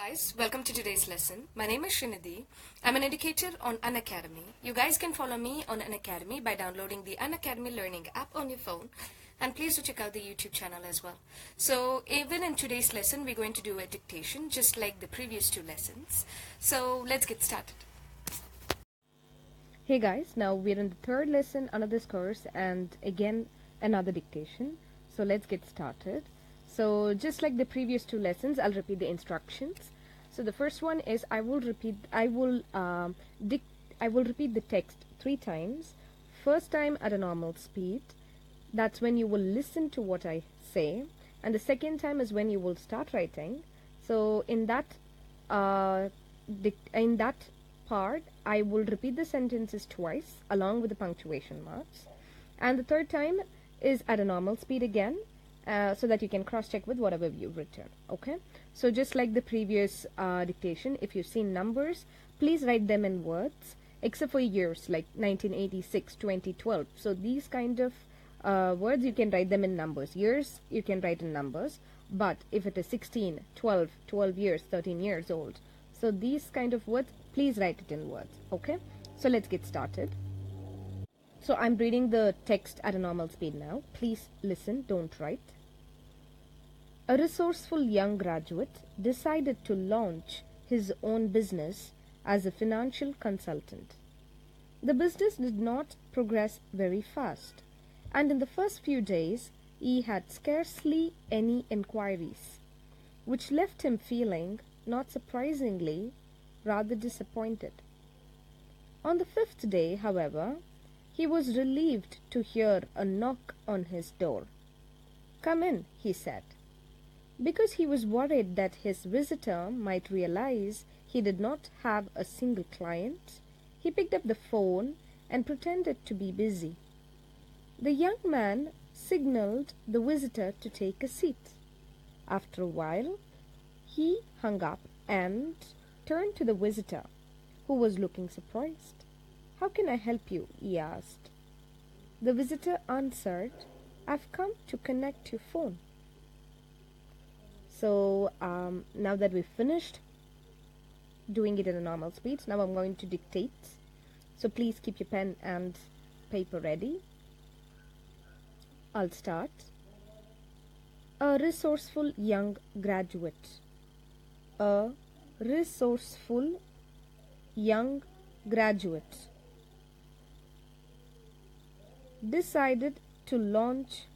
guys, welcome to today's lesson. My name is Srinidhi. I'm an educator on Unacademy. You guys can follow me on Unacademy by downloading the Unacademy Learning app on your phone, and please do check out the YouTube channel as well. So even in today's lesson, we're going to do a dictation just like the previous two lessons. So let's get started. Hey guys, now we're in the third lesson under this course and again another dictation. So let's get started. So just like the previous two lessons, I'll repeat the instructions. So the first one is I will repeat the text 3 times. First time at a normal speed. That's when you will listen to what I say, and the second time is when you will start writing. So in that part, I will repeat the sentences twice along with the punctuation marks, and the third time is at a normal speed again, so that you can cross-check with whatever you've written. Okay, so just like the previous dictation, if you've seen numbers, please write them in words, except for years like 1986, 2012. So these kind of words, you can write them in numbers. Years you can write in numbers, but if it is 16, 12 years, 13 years old, so these kind of words, please write it in words. Okay, so let's get started. So I'm reading the text at a normal speed now. Please listen, don't write. A resourceful young graduate decided to launch his own business as a financial consultant. The business did not progress very fast, and in the first few days he had scarcely any inquiries, which left him feeling, not surprisingly, rather disappointed. On the 5th day, however, he was relieved to hear a knock on his door. "Come in," he said. Because he was worried that his visitor might realize he did not have a single client, he picked up the phone and pretended to be busy. The young man signaled the visitor to take a seat. After a while, he hung up and turned to the visitor, who was looking surprised. "How can I help you?" he asked. The visitor answered, "I've come to connect your phone." So now that we've finished doing it at a normal speed, now I'm going to dictate. So please keep your pen and paper ready. I'll start. A resourceful young graduate. A resourceful young graduate decided to launch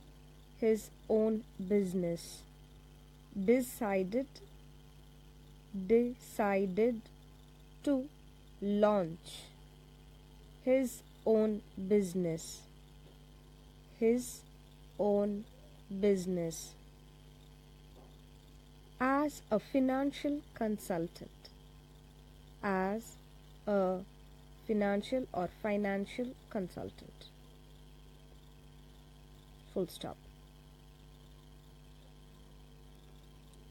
his own business. Decided to launch his own business. His own business as a financial consultant. As a financial or financial consultant. Full stop.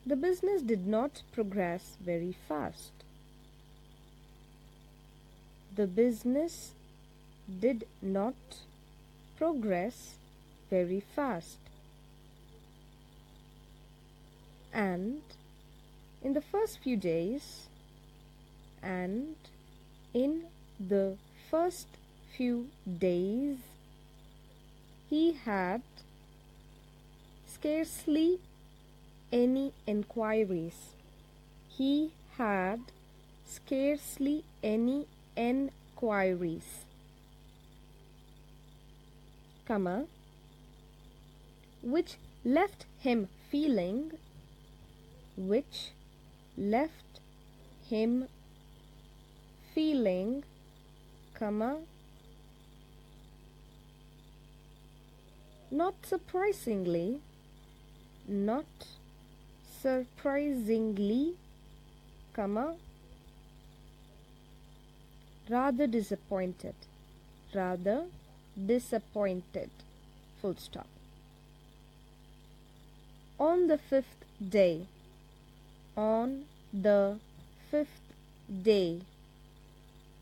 The business did not progress very fast. The business did not progress very fast. And in the first few days, he had scarcely any inquiries. He had scarcely any inquiries, comma, which left him feeling, comma, not surprisingly, comma, rather disappointed, full stop. On the 5th day,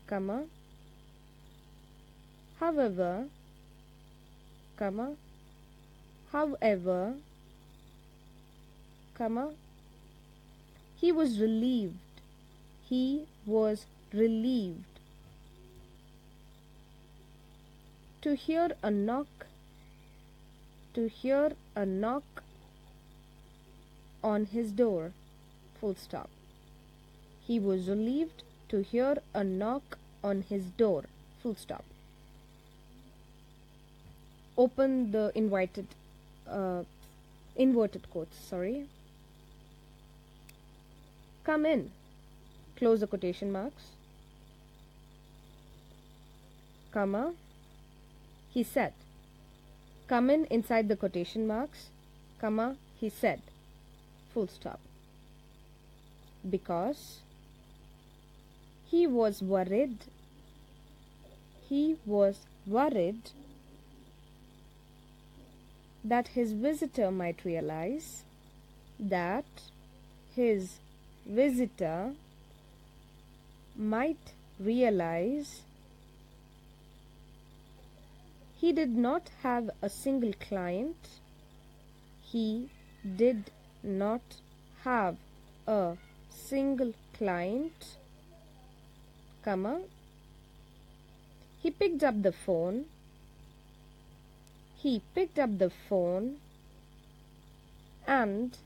comma, however, He was relieved. He was relieved to hear a knock, to hear a knock on his door. Full stop. He was relieved to hear a knock on his door. Full stop. Open the inverted quotes, sorry. Come in. Close the quotation marks. Comma. He said. Come in inside the quotation marks. Comma. He said. Full stop. Because he was worried. He was worried that his visitor might realize that his visitor might realize he did not have a single client. He did not have a single client, comma. He picked up the phone. He picked up the phone and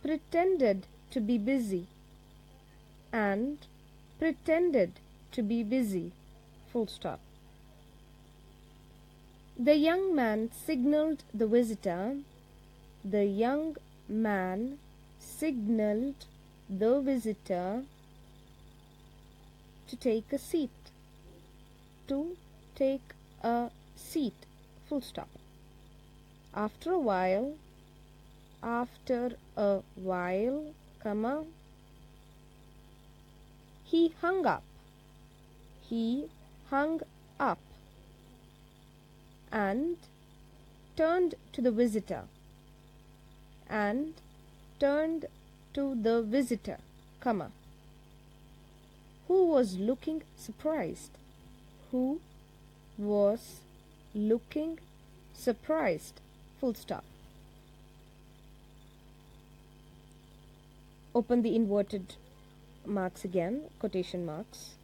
pretended to be busy. And pretended to be busy. Full stop. The young man signaled the visitor. The young man signaled the visitor to take a seat. To take a seat. Full stop. After a while, comma, he hung up. He hung up and turned to the visitor. And turned to the visitor, comma, who was looking surprised. Who was looking surprised. Full stop. Open the inverted marks again, quotation marks.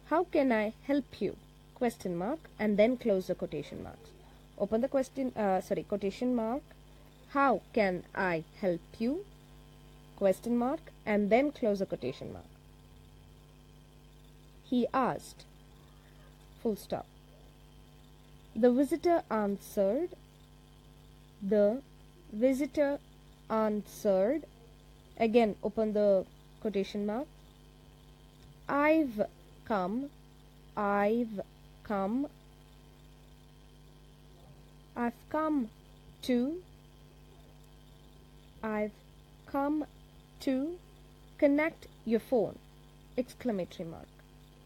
How can I help you? Question mark, and then close the quotation marks. Open the quotation mark. How can I help you? Question mark, and then close the quotation mark. He asked. Full stop. The visitor answered. The visitor answered. Again, open the quotation mark. I've come. I've come. I've come to. I've come to connect your phone. Exclamatory mark.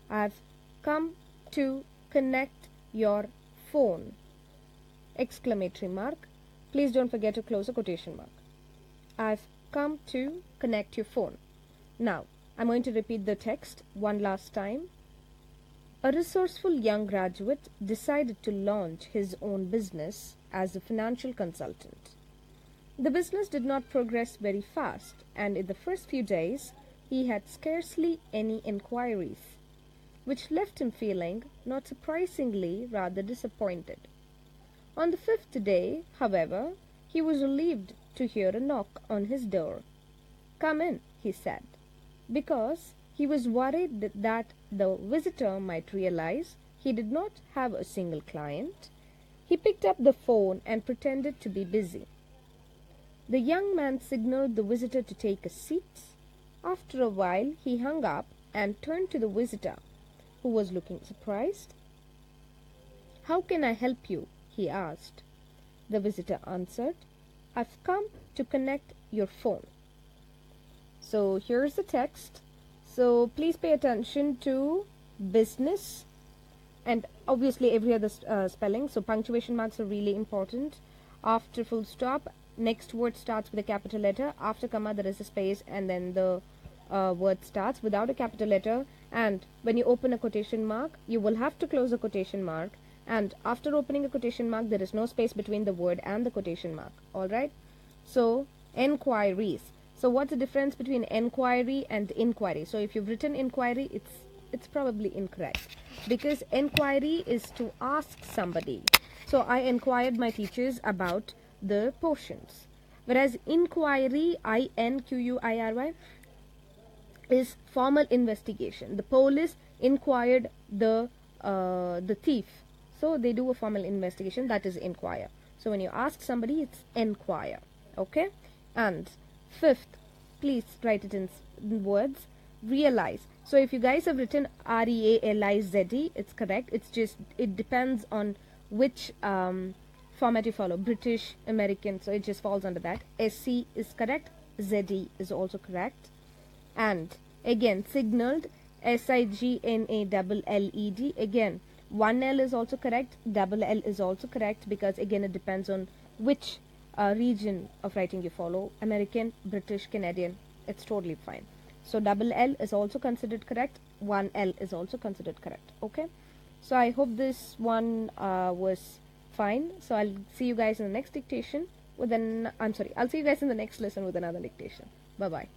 I've come to connect your phone. Exclamatory mark. Please don't forget to close the quotation mark. I've come to connect your phone. Now, I'm going to repeat the text one last time. A resourceful young graduate decided to launch his own business as a financial consultant. The business did not progress very fast, and in the first few days, he had scarcely any inquiries, which left him feeling, not surprisingly, rather disappointed. On the fifth day, however, he was relieved to hear a knock on his door. Come in, he said, because he was worried that the visitor might realize he did not have a single client. He picked up the phone and pretended to be busy. The young man signaled the visitor to take a seat. After a while, he hung up and turned to the visitor, who was looking surprised. How can I help you? He asked. The visitor answered, I've come to connect your phone. So here's the text. So please pay attention to business and obviously every other spelling. So punctuation marks are really important. After full stop, next word starts with a capital letter. After comma, there is a space, and then the word starts without a capital letter. And when you open a quotation mark, you will have to close a quotation mark. And after opening a quotation mark, there is no space between the word and the quotation mark. Alright? So, enquiries. So what's the difference between enquiry and inquiry? So if you've written inquiry, it's probably incorrect, because enquiry is to ask somebody. So I inquired my teachers about the portions, whereas inquiry, INQUIRY, is formal investigation. The police inquired the thief, so they do a formal investigation, that is inquire. So when you ask somebody, it's enquire. Okay. And fifth, please write it in words, realize. So if you guys have written REALIZE, it's correct. It's just, it depends on which format you follow, British, American, so it just falls under that. SC is correct, ZE is also correct. And again, signaled, SIGNALLED, again, 1L is also correct, double L is also correct, because again it depends on which region of writing you follow, American, British, Canadian, it's totally fine. So double L is also considered correct, 1L is also considered correct. Okay, so I hope this one was fine. So I'll see you guys in the next dictation with I'll see you guys in the next lesson with another dictation. Bye bye.